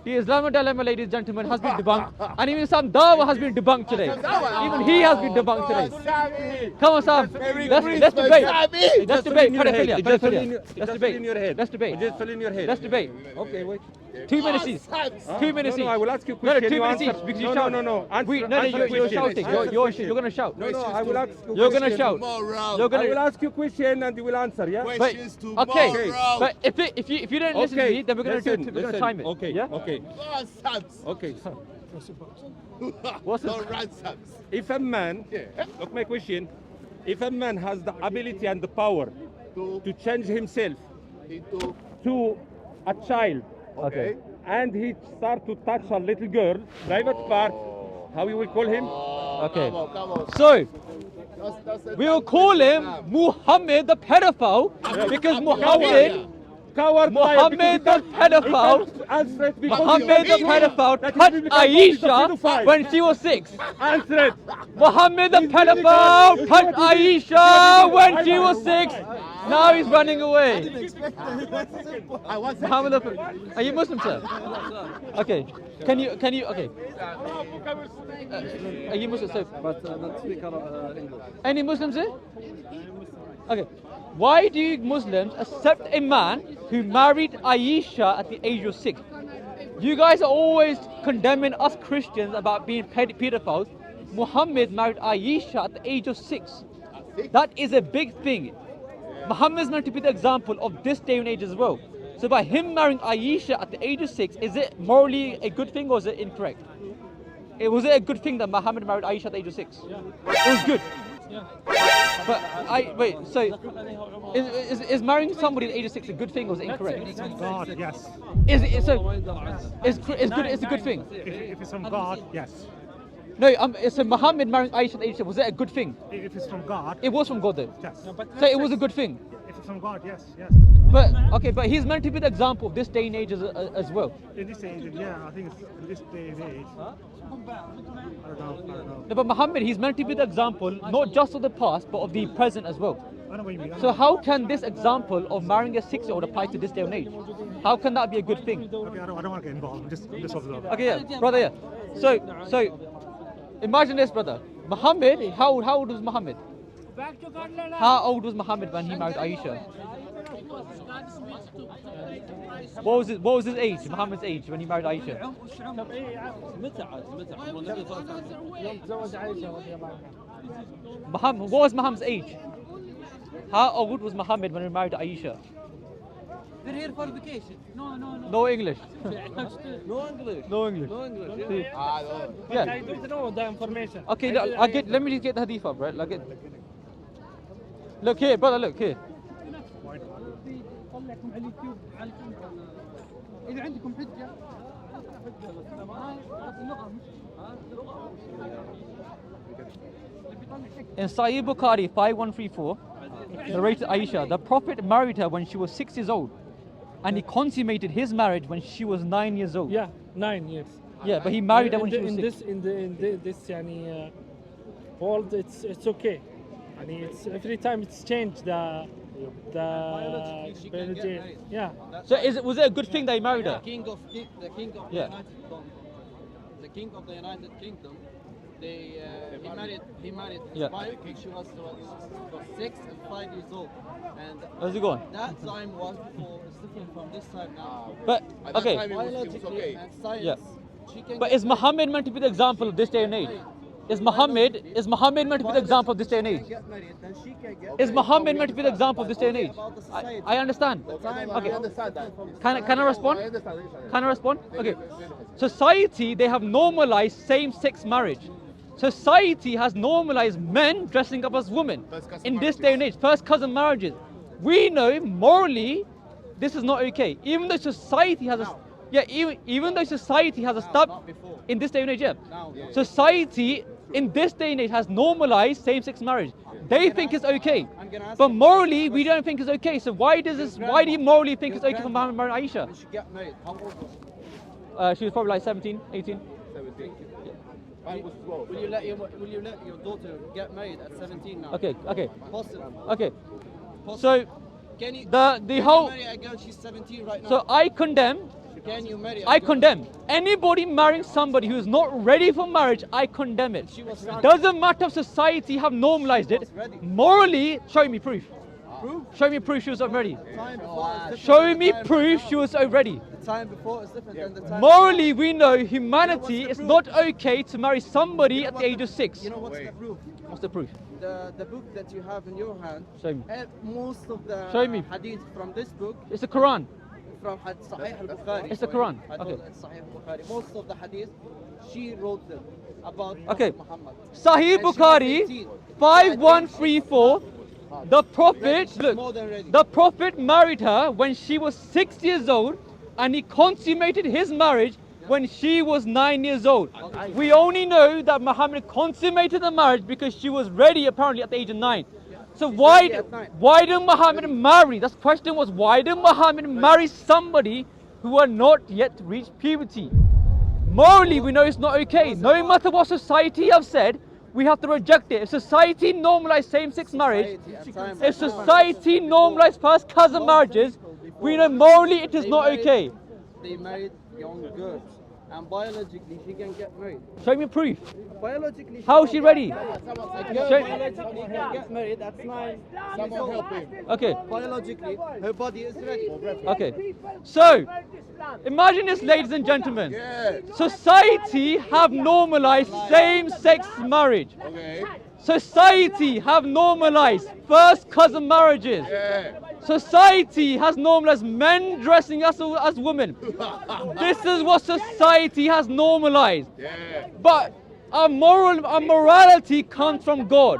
The Islamic dilemma, ladies and gentlemen, has been debunked, and even some dawah has been debunked today. Even he has been debunked today. Come on, Sam. Let's debate. Let's debate. Pedophilia. Let's debate. Let's debate. It just fell in your head. Let's debate. Okay, wait. 2 minutes each. 2 minutes each. No, I will ask you a question. No, 2 minutes each. Because you shout. No. You're shouting. You're going to shout. No, I will ask you. You're going to shout. I will ask you a question and you will answer, yeah? Okay. But if you don't listen to me, then we're going to time it. Okay. Yeah? Okay. Okay. What's it? If a man, look my question, if a man has the ability and the power to change himself to a child, Okay. and he start to touch a little girl, private part, how you will call him? Okay. So, we will call him Muhammad the pedophile because Muhammad the pedophile touched Aisha when she was 6. Answer it. Muhammad the pedophile touched Aisha when she was 6. Now he's running away. Muhammad are you Muslim, sir? Okay. Can you, okay. Are you Muslim, sir? But not speak English. Any Muslims here? Okay. Why do you Muslims accept a man who married Aisha at the age of 6? You guys are always condemning us Christians about being pedophiles. Muhammad married Aisha at the age of 6. That is a big thing. Muhammad is meant to be the example of this day and age as well. So by him marrying Aisha at the age of 6, is it morally a good thing or is it incorrect? Was it a good thing that Muhammad married Aisha at the age of 6? Yeah. It was good. Yeah. But so is marrying somebody at the age of 6 a good thing or is it incorrect? God, yes. It's a good thing. If it's from God, yes. No, so Muhammad marrying Aisha at the age of 6, was it a good thing? If it's from God, it was from God though. Yes. So it was a good thing. If it's from God, yes. But he's meant to be the example of this day and age as well. In this age, yeah, I think it's in this day and age. I don't know. No, but Muhammad, he's meant to be the example not just of the past but of the present as well. I know what you mean. So how can this example of marrying a 6-year-old apply to this day and age? How can that be a good thing? Okay, I don't want to get involved. I'm just observe. Okay, yeah, brother, yeah. So imagine this, brother. Muhammad, how old was Muhammad? How old was Muhammad when he married Aisha? What was his age? Muhammad's age when he married Aisha? What was Muhammad's age? How old was Muhammad when he married Aisha? They're here for vacation. No. No English. No English. No English. No English. Yeah. I don't know the information. Okay, let me just get the hadith up, right? Look here, brother, look here. In Sahih Bukhari 5134, narrated Aisha, the Prophet married her when she was 6 years old, and he consummated his marriage when she was 9 years old. Yeah, 9 years. Yeah, but he married her when she was 6. In this world, it's okay. And it's every time it's changed the biology. Yeah. So was it a good thing that he married her? The king of the United Kingdom. He married his wife when she was 6 and 5 years old. And how's it going? That time was before, it's different from this time now. But okay. Biologically and science. Yeah. But is Muhammad meant to be the example of this day and age? Is Muhammad meant to be the example of this day and age? Is Muhammad meant to be the example of this day and age? I understand. Okay. Can I respond? Can I respond? Okay. Society, they have normalized same-sex marriage. Society has normalized men dressing up as women in this day and age. First cousin marriages. We know morally this is not okay. Even though society has even though society has a stop in this day and age, society in this day and age has normalized same-sex marriage. They think it's okay, but morally we don't think it's okay. So why do you morally think it's okay for Muhammad marrying Aisha? She got married. How old was She was probably like 17, 18. 17. Will you let your daughter get married at 17 now? Okay. Possible. Okay. So Can you the whole. marry a girl? She's 17 right now. So I condemn Can you marry? I condemn. Anybody marrying somebody who is not ready for marriage, I condemn it. She was ready. Doesn't matter if society have normalized it. Morally, show me proof. Proof? Show me proof she was ready. Time before is different Show than me time proof now. she was ready. The time before is different than the time Morally, we know humanity is not okay to marry somebody at the age of 6. You know what's the proof? What's the proof? The book that you have in your hand. Show me. Most of the Show me. hadith from this book, It's the Quran. from Sahih al-Bukhari. It's the Quran. I told Okay. it's Sahih al-Bukhari. Most of the hadith, she wrote them about Okay. Prophet Muhammad. Sahih And she was Bukhari 18. 5134. The Prophet, She's look, more than ready. the Prophet married her when she was 6 years old, and he consummated his marriage when she was 9 years old. We only know that Muhammad consummated the marriage because she was ready apparently at the age of 9. So ready at 9. why did Muhammad marry? The question was, why did Muhammad marry somebody who had not yet reached puberty? Morally, we know it's not okay. No matter what society have said, we have to reject it. If society normalized same-sex marriage, if society normalized first cousin marriages, we know morally it is not okay. They married young girls, and biologically she can get married. Show me proof. Biologically, How is she ready? biologically can get married. That's 9. Someone help him. Okay, Biologically, her body is ready. okay. So, imagine this, ladies and gentlemen. Yeah. Society have normalized same-sex marriage. Okay. Society have normalized first cousin marriages. Yeah. Society has normalized men dressing as women. This is what society has normalized. Yeah. But our morality comes from God.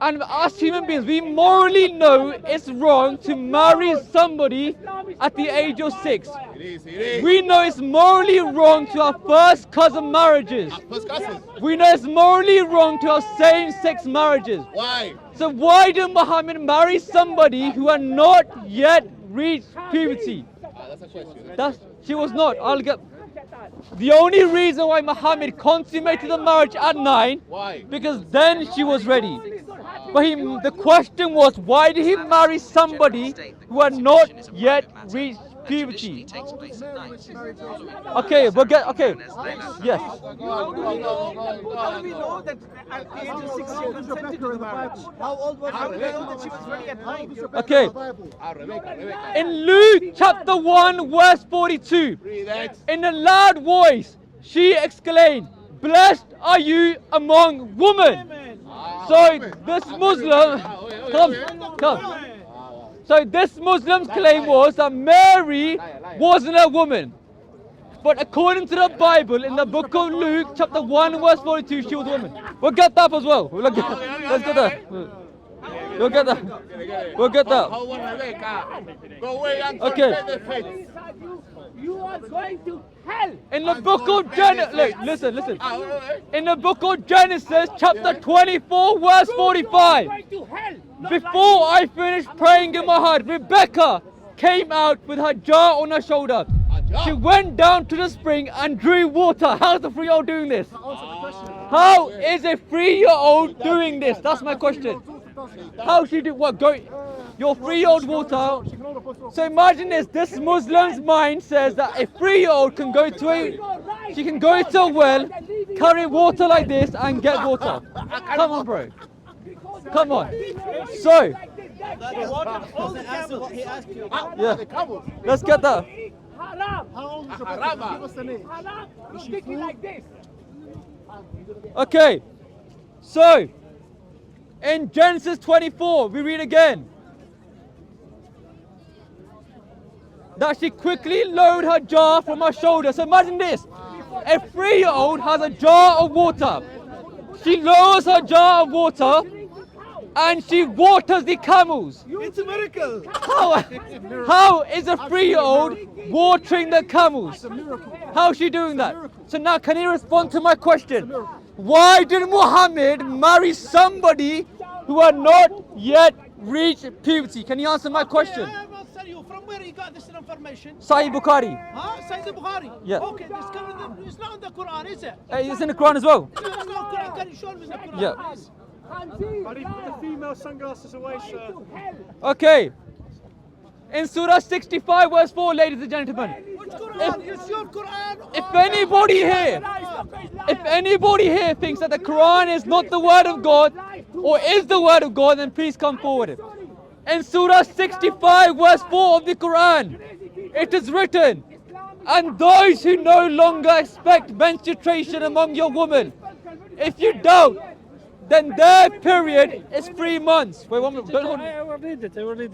And us human beings, we morally know it's wrong to marry somebody at the age of 6. It is. It is. We know it's morally wrong to have first cousin marriages. First cousins. We know it's morally wrong to have same-sex marriages. Why? So why did Muhammad marry somebody who had not yet reached puberty? That's a question. She was not. The only reason why Muhammad consummated the marriage at 9, Why? because then she was ready. But the question was, why did he marry somebody who had not yet reached puberty? Okay, yes. How do we know that at the age of 6 she consented to the marriage? How old was she? How do we know that she was ready at 9? Okay, Rebecca. in Luke chapter 1 verse 42, Read that. in a loud voice, she exclaimed, "Blessed are you among women." So this Muslim, come. So this Muslim's claim was that Mary wasn't a woman. But according to the Bible, in the book of Luke, chapter 1, verse 42, she was a woman. We'll get that as well. Let's get that. We'll get that. We'll get that. How was Rebecca? Go away and Okay. forget the faith. You are going to hell. In the book of Genesis, listen. In the book of Genesis, chapter 24, verse 45. Going to hell. Before I finished praying in my heart, Rebecca came out with her jar on her shoulder. She went down to the spring and drew water. How's the 3-year-old doing this? How is a 3-year-old doing this? That's my question. How she do what? Go your 3-year-old water. So imagine this. This Muslim's mind says that a 3-year-old can go to a well, carry water like this and get water. Come on, bro. Come on. So He asked you. yeah, let's get that. Haram. How old is Rebecca? Give us the name. Haram. You're thinking like this. Okay. So in Genesis 24, we read again that she quickly lowered her jar from her shoulder. So imagine this. A 3-year-old has a jar of water. She lowers her jar of water and she waters the camels. It's a miracle. How is a 3-year-old watering the camels? How is she doing that? So now can you respond to my question? Why did Muhammad marry somebody who had not yet reached puberty? Can you answer my question? I will tell you from where you got this information. Sahih Bukhari. Huh? Sahih Bukhari. Yeah. Okay, this it's not in the Quran, is it? It's in the Quran as well. It's not in the Quran. Can you show me the Quran, Yeah. please? Buddy, put the female sunglasses away, sir. Okay. In Surah 65 verse 4, ladies and gentlemen. Which Quran? It's your Quran. If anybody here thinks that the Quran is not the word of God or is the word of God, then please come forward. In Surah 65 verse 4 of the Quran, it is written, and those who no longer expect menstruation among your women, if you doubt, then their period is 3 months. Wait 1 minute, don't hold I will read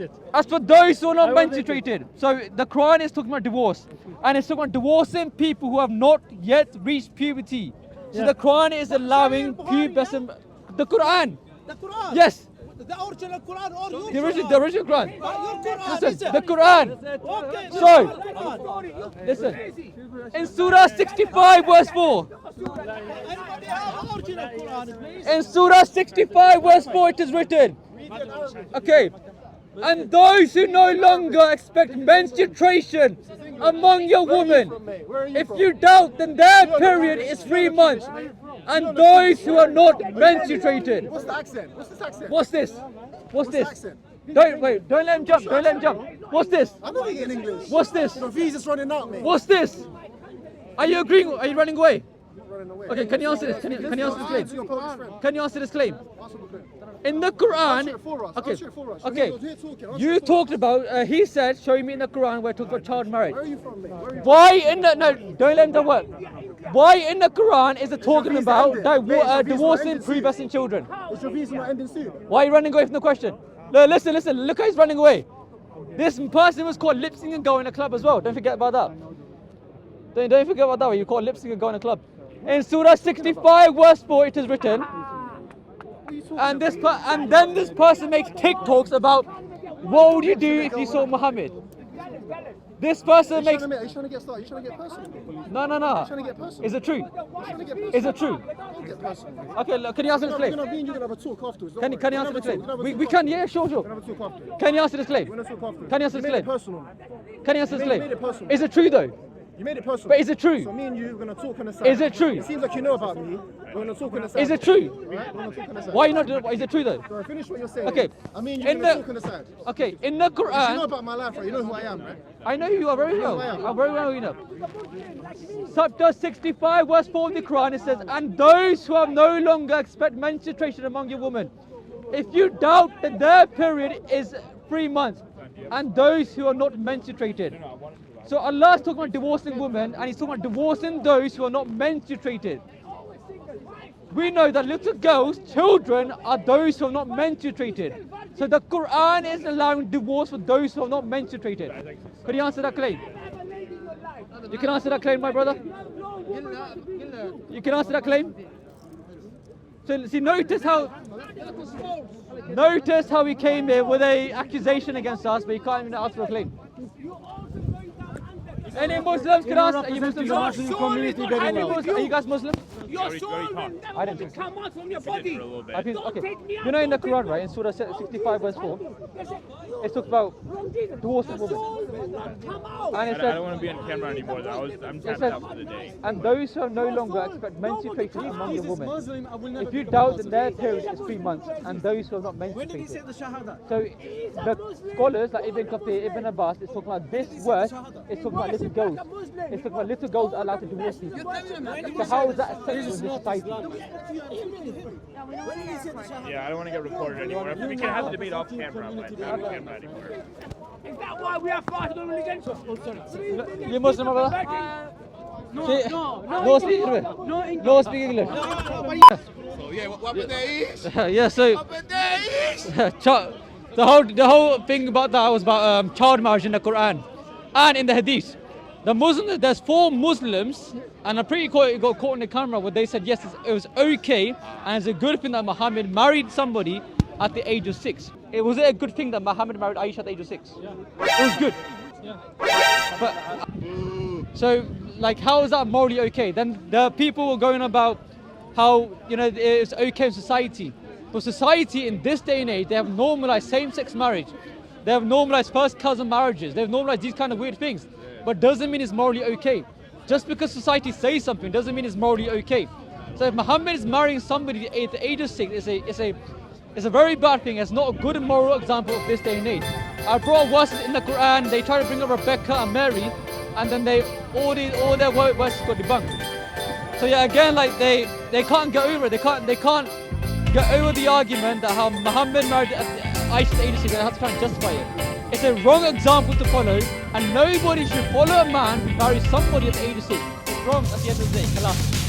it. As for those who are not I will read it. menstruated, so the Quran is talking about divorce, and it's talking about divorcing people who have not yet reached puberty. So Yeah. the Quran is allowing pubescent. The Quran, The Quran. yes, The original Quran or your the original Quran? Quran. Your Quran. Listen, is it? the Quran. Okay. So, the Quran. Listen, in Surah 65 verse 4. Anybody have original Quran, please? In Surah 65 verse 4 it is written, okay, and those who no longer expect menstruation among your women, if you doubt, then their period is 3 months, and those who are not menstruated. What's the accent? What's this accent? What's this? What's the this? accent? Don't let him jump, don't let him jump. What's this? I'm not getting English. What's this? Your visa's running out, mate. What's this? Are you agreeing? Are you running away? Running away. Okay, can you answer this? Can you answer this claim? Your Polish friend. Can you answer this claim? Answer the claim. In the Answer Quran, it for us. okay, Answer it for us. okay, You're here talking. Answer you it for talked us. about, he said, show me in the Quran where it talks about child marriage. Where are you from, mate? Where are you from? Why in the, no, don't let him do work. Why in the Quran is it talking visa about ended? Mate, is your visa divorcing ended soon? pre-vesting children? Is your visa not ending soon? Why are you running away from the question? No, listen, look how he's running away. This person was called lip sync and go in a club as well. Don't forget about that. Don't forget about that. Where you call lip sync and go in a club. In Surah 65 verse 4 it is written, and then this person makes TikToks about what would you do if you saw Muhammad. This person makes Are you trying to get started? You trying to get personal? no. Trying to get personal? Is it true? Trying to get personal? Is it true? Don't get personal. Okay, look, can you answer this We're claim? gonna be and you're gonna have a talk afterwards. don't Can worry. you answer We're this gonna claim? have a talk. We can, yeah, sure. We're gonna have a talk after. Can you answer this claim? We're gonna talk after. Can you answer You this made it claim? personal. Can you answer this You made claim? it personal. Is it true though? You made it personal. But is it true? So me and you are gonna talk on the side. Is it true? It seems like you know about me. We're gonna talk on the side. Is it true? Alright? We're gonna talk on the side. Why are you not doing? Is it true though? So I finish what you're saying. Okay. I mean, you're In gonna the- talk on the side. Okay, in the You know Quran, about my life, right? You know who I am, right? I know you are very well. I am. I'm very well, you know. Chapter 65, verse 4 of the Quran, it says, and those who have no longer expect menstruation among your women, if you doubt that their period is 3 months, and those who are not menstruated. So Allah is talking about divorcing women, and He's talking about divorcing those who are not menstruated. We know that little girls, children, are those who are not menstruated. So the Quran is allowing divorce for those who are not menstruated. Could you answer that claim? You can answer that claim, my brother? You can answer that claim? So see, notice how he came here with a accusation against us, but he can't even answer a claim. Any Muslims can answer? Are you Muslims? Are you guys Muslim? Your soul will never I didn't think so. come out from your body. I think, okay. You know in the Quran, right, in Surah 65 verse 4, it talks about divorcing women. And it I says, don't want to be on camera anymore. I'm it tapped says, out for the day. and those who no longer expect menstruation among your women, if you doubt that their period is 3 months, and those who are not menstruated. So the scholars like Ibn Kathir, Ibn Abbas, is talking about this verse, it's talking about little girls. It's talking about little girls are allowed to divorce people. So how is that accepted in this society? Yeah, I don't want to get recorded anymore. We can have the debate off camera, but not on camera anymore. Is that why we are fighting on religion? Oh, sorry. You Muslim, brother? No speak English. No speak English. So yeah, what happened there is? Yeah, so What happened there is? the whole thing about that was about child marriage in the Quran and in the Hadith. The Muslims, there's 4 Muslims, and I'm pretty sure it got caught on the camera where they said yes, it was okay, and it's a good thing that Muhammad married somebody at the age of 6. It was a good thing that Muhammad married Aisha at the age of 6. It was good. But so, like, how is that morally okay? Then the people were going about how, you know, it's okay in society. But society in this day and age, they have normalized same-sex marriage. They have normalized first cousin marriages. They've normalized these kind of weird things. But doesn't mean it's morally okay. Just because society says something doesn't mean it's morally okay. So if Muhammad is marrying somebody at the age of 6, it's a very bad thing. It's not a good moral example of this day and age. I brought verses in the Quran. They try to bring up Rebecca and Mary, and then all their worship got debunked. So yeah, again, like they can't get over it. They can't get over the argument that how Muhammad married Aisha at 86. They have to try and justify it. It's a wrong example to follow, and nobody should follow a man who marries somebody at 86. It's wrong at the end of the day. Kalam.